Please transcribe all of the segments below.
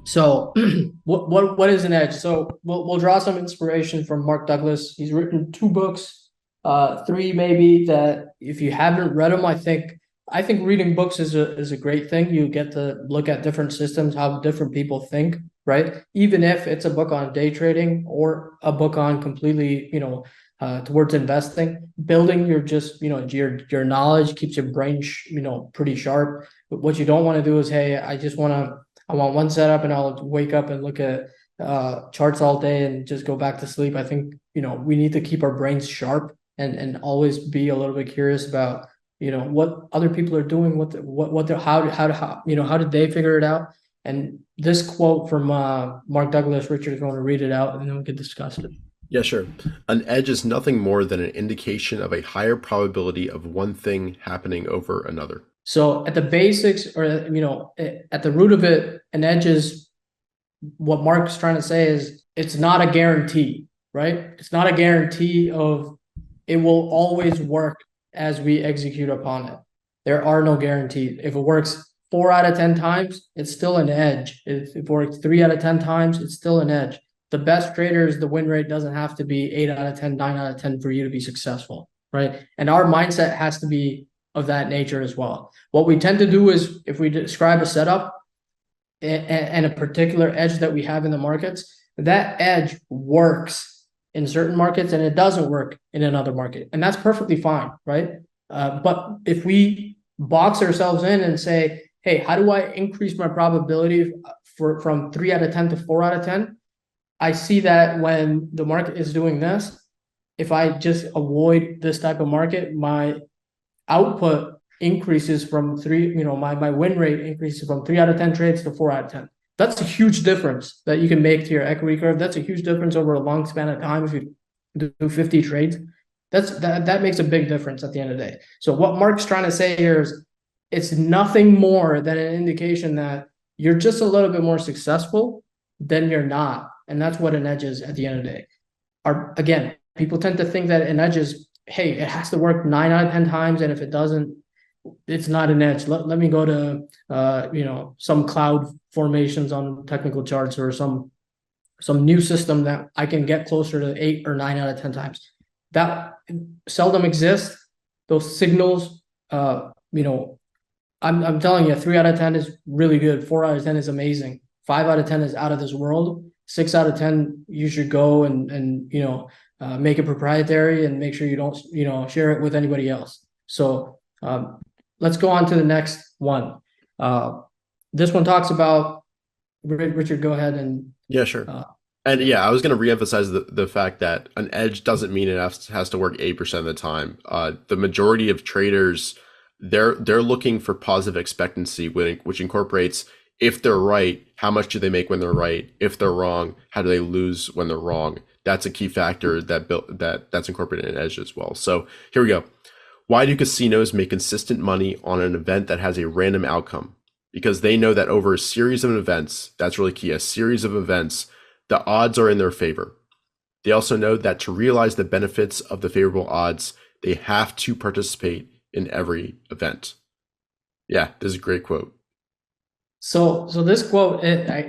So what is an edge? So we'll draw some inspiration from Mark Douglas. He's written two books, three maybe, that if you haven't read them, I think reading books is a great thing. You get to look at different systems, how different people think, right? Even if it's a book on day trading or a book on completely, towards investing, building your knowledge keeps your brain pretty sharp. But what you don't want to do is, hey, I want one setup and I'll wake up and look at charts all day and just go back to sleep. I think, we need to keep our brains sharp and always be a little bit curious about, what other people are doing, how did they figure it out? And this quote from Mark Douglas, Richard is going to read it out and then we can discuss it. Yeah, sure. An edge is nothing more than an indication of a higher probability of one thing happening over another. So at the basics, or at the root of it, an edge is what Mark's trying to say is it's not a guarantee, right? It's not a guarantee of it will always work as we execute upon it. There are no guarantees. If it works 4 out of 10 times, it's still an edge. If it works 3 out of 10 times, it's still an edge. The best traders, the win rate doesn't have to be 8 out of 10, 9 out of 10 for you to be successful, right? And our mindset has to be of that nature as well. What we tend to do is, if we describe a setup and a particular edge that we have in the markets, that edge works in certain markets and it doesn't work in another market. And that's perfectly fine, right? But if we box ourselves in and say, hey, how do I increase my probability from 3 out of 10 to 4 out of 10? I see that when the market is doing this, if I just avoid this type of market, my output increases from my win rate increases from 3 out of 10 trades to 4 out of 10. That's a huge difference that you can make to your equity curve. That's a huge difference over a long span of time. If you do 50 trades, that makes a big difference at the end of the day. So what Mark's trying to say here is it's nothing more than an indication that you're just a little bit more successful than you're not. And that's what an edge is at the end of the day. Again, people tend to think that an edge is, hey, it has to work 9 out of 10 times. And if it doesn't, it's not an edge. Let me go to, some cloud formations on technical charts or some new system that I can get closer to 8 or 9 out of 10 times. That seldom exists. Those signals, I'm telling you, 3 out of 10 is really good. 4 out of 10 is amazing. 5 out of 10 is out of this world. 6 out of 10, you should go and make it proprietary and make sure you don't, share it with anybody else. So let's go on to the next one. This one talks about, Richard, go ahead and. Yeah, sure. And yeah, I was going to reemphasize the fact that an edge doesn't mean it has to work 8% of the time. The majority of traders, they're looking for positive expectancy, which incorporates, if they're right, how much do they make when they're right? If they're wrong, how do they lose when they're wrong? That's a key factor that's incorporated in edge as well. So here we go. Why do casinos make consistent money on an event that has a random outcome? Because they know that over a series of events, that's really key, a series of events, the odds are in their favor. They also know that to realize the benefits of the favorable odds, they have to participate in every event. Yeah, this is a great quote. So this quote,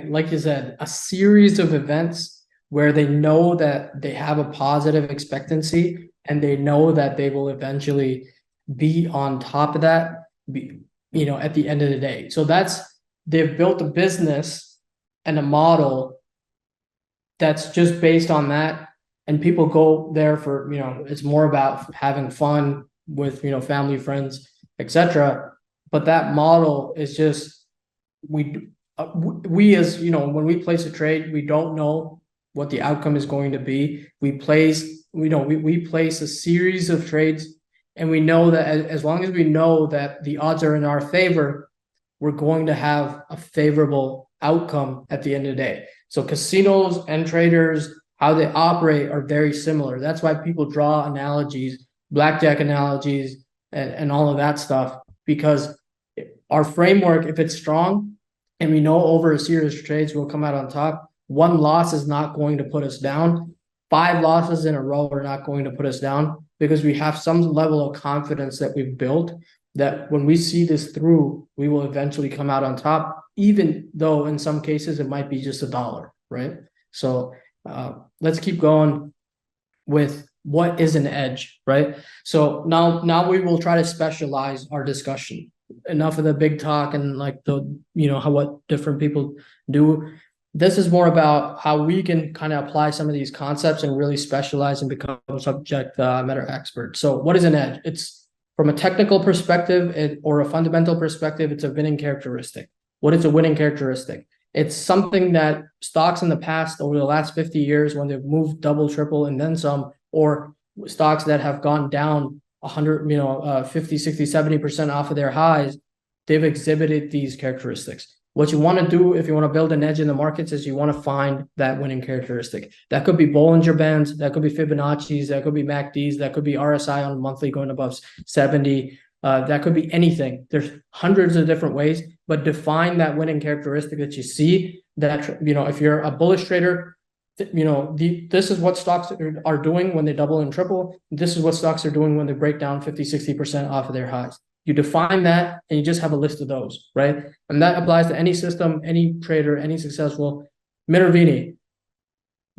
like you said, a series of events where they know that they have a positive expectancy and they know that they will eventually be on top of that, at the end of the day. So they've built a business and a model that's just based on that. And people go there for, it's more about having fun with, family, friends, etc. But that model is just, we as when we place a trade, we don't know what the outcome is going to be. We place a series of trades, and we know that as long as we know that the odds are in our favor, we're going to have a favorable outcome at the end of the day. So casinos and traders, how they operate are very similar. That's why people draw analogies, blackjack analogies, and all of that stuff, because our framework, if it's strong, and we know over a series of trades we'll come out on top, one loss is not going to put us down. 5 losses in a row are not going to put us down, because we have some level of confidence that we've built that when we see this through, we will eventually come out on top, even though in some cases it might be just $1, right? So let's keep going with what is an edge, right? So now we will try to specialize our discussion. Enough of the big talk and like the, how what different people do. This is more about how we can kind of apply some of these concepts and really specialize and become subject matter expert. So what is an edge? It's from a technical perspective or a fundamental perspective, it's a winning characteristic. What is a winning characteristic? It's something that stocks in the past over the last 50 years, when they've moved double, triple, and then some, or stocks that have gone down 100, 50, 60, 70% off of their highs, they've exhibited these characteristics. What you want to do if you want to build an edge in the markets is you want to find that winning characteristic. That could be Bollinger Bands, that could be Fibonacci's, that could be MACDs, that could be RSI on monthly going above 70. That could be anything. There's hundreds of different ways, but define that winning characteristic that you see. That, if you're a bullish trader, this is what stocks are doing when they double and triple. This is what stocks are doing when they break down 50, 60% off of their highs. You define that and you just have a list of those, right? And that applies to any system, any trader, any successful. Minervini,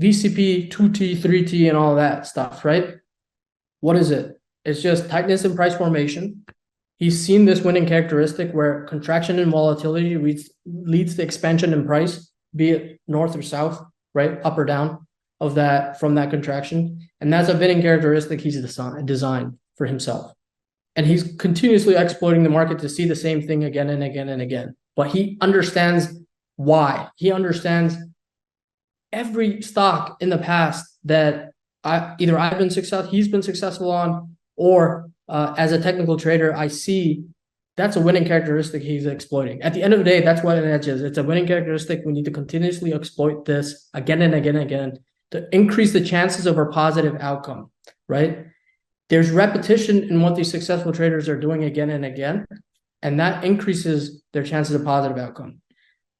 VCP, 2T, 3T, and all that stuff, right? What is it? It's just tightness and price formation. He's seen this winning characteristic where contraction and volatility leads to expansion in price, be it north or south, right? Up or down of that, from that contraction. And that's a winning characteristic he's designed for himself. And he's continuously exploiting the market to see the same thing again and again and again. But he understands why. He understands every stock in the past that either I've been successful, he's been successful on, or as a technical trader, I see that's a winning characteristic he's exploiting. At the end of the day, that's what an edge is. It's a winning characteristic. We need to continuously exploit this again and again and again to increase the chances of our positive outcome, right? There's repetition in what these successful traders are doing again and again, and that increases their chances of positive outcome.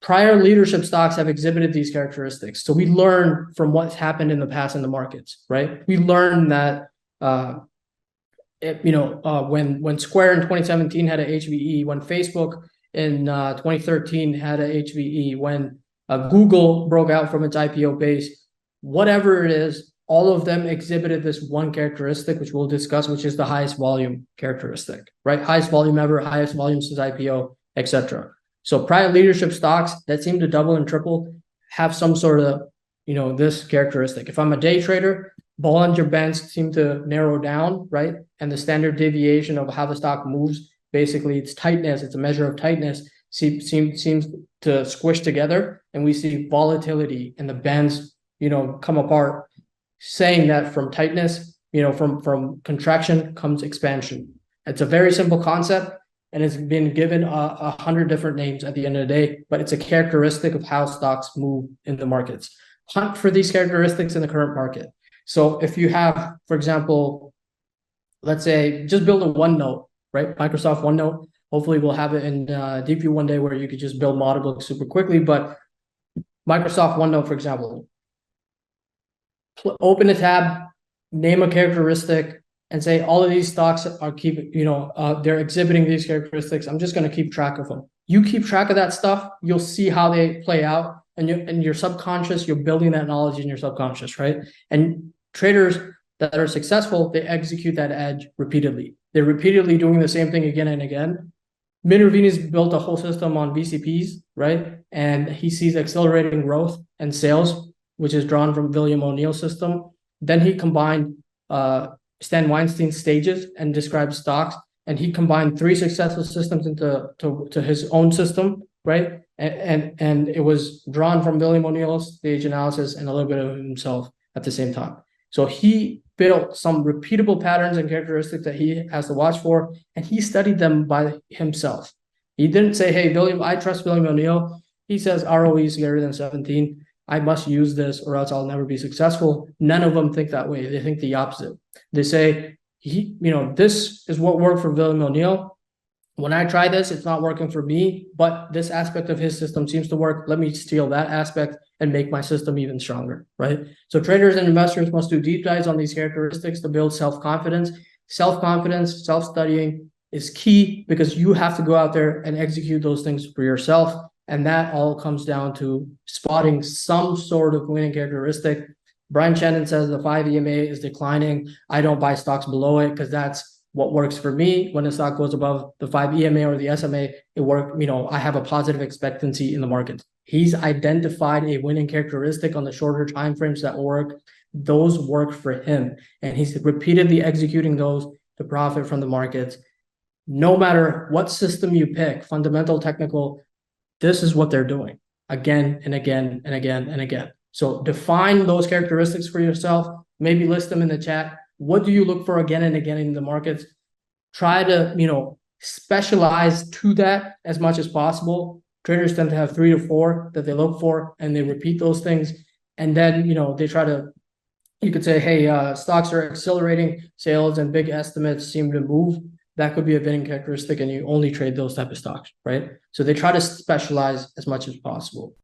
Prior leadership stocks have exhibited these characteristics. So we learn from what's happened in the past in the markets, right? We learn that, when Square in 2017 had a HVE, when Facebook in 2013 had a HVE, when Google broke out from its IPO base, whatever it is, all of them exhibited this one characteristic, which we'll discuss, which is the highest volume characteristic, right? Highest volume ever, highest volume since IPO, etc. So prior leadership stocks that seem to double and triple have some sort of, this characteristic. If I'm a day trader, Bollinger Bands seem to narrow down, right? And the standard deviation of how the stock moves, basically it's tightness, it's a measure of tightness, seems to squish together, and we see volatility and the bands, come apart, saying that from tightness, from contraction comes expansion. It's a very simple concept, and it's been given 100 different names at the end of the day, but it's a characteristic of how stocks move in the markets. Hunt for these characteristics in the current market. So if you have, for example, let's say, just build a OneNote, right? Microsoft OneNote. Hopefully we'll have it in DeepView one day where you could just build model books super quickly. But Microsoft OneNote, for example, open a tab, name a characteristic, and say all of these stocks are they're exhibiting these characteristics. I'm just going to keep track of them. You keep track of that stuff, you'll see how they play out, and your subconscious, you're building that knowledge in your subconscious, right? And traders that are successful, they execute that edge repeatedly. They're repeatedly doing the same thing again and again. Minervini's built a whole system on VCPs, right? And he sees accelerating growth and sales, which is drawn from William O'Neill's system. Then he combined Stan Weinstein's stages and described stocks, and he combined 3 successful systems to his own system, right? And it was drawn from William O'Neill's stage analysis and a little bit of himself at the same time. So he built some repeatable patterns and characteristics that he has to watch for, and he studied them by himself. He didn't say, hey, I trust William O'Neill. He says ROE is greater than 17. I must use this or else I'll never be successful. None of them think that way. They think the opposite. They say, this is what worked for William O'Neill. When I try this, it's not working for me, but this aspect of his system seems to work. Let me steal that aspect and make my system even stronger, right? So traders and investors must do deep dives on these characteristics to build self-confidence, self-studying, is key, because you have to go out there and execute those things for yourself. And that all comes down to spotting some sort of winning characteristic. Brian Shannon says the 5 EMA is declining. I don't buy stocks below it because that's what works for me. When the stock goes above the 5 EMA or the SMA, it work, I have a positive expectancy in the market. He's identified a winning characteristic on the shorter time frames that work. Those work for him, and he's repeatedly executing those to profit from the markets. No matter what system you pick, fundamental, technical, this is what they're doing again and again and again and again. So define those characteristics for yourself. Maybe list them in the chat. What do you look for again and again in the markets? Try to, specialize to that as much as possible. Traders tend to have 3 to 4 that they look for, and they repeat those things. And then, they try to, you could say, hey, stocks are accelerating, sales and big estimates seem to move. That could be a winning characteristic, and you only trade those type of stocks, right? So they try to specialize as much as possible.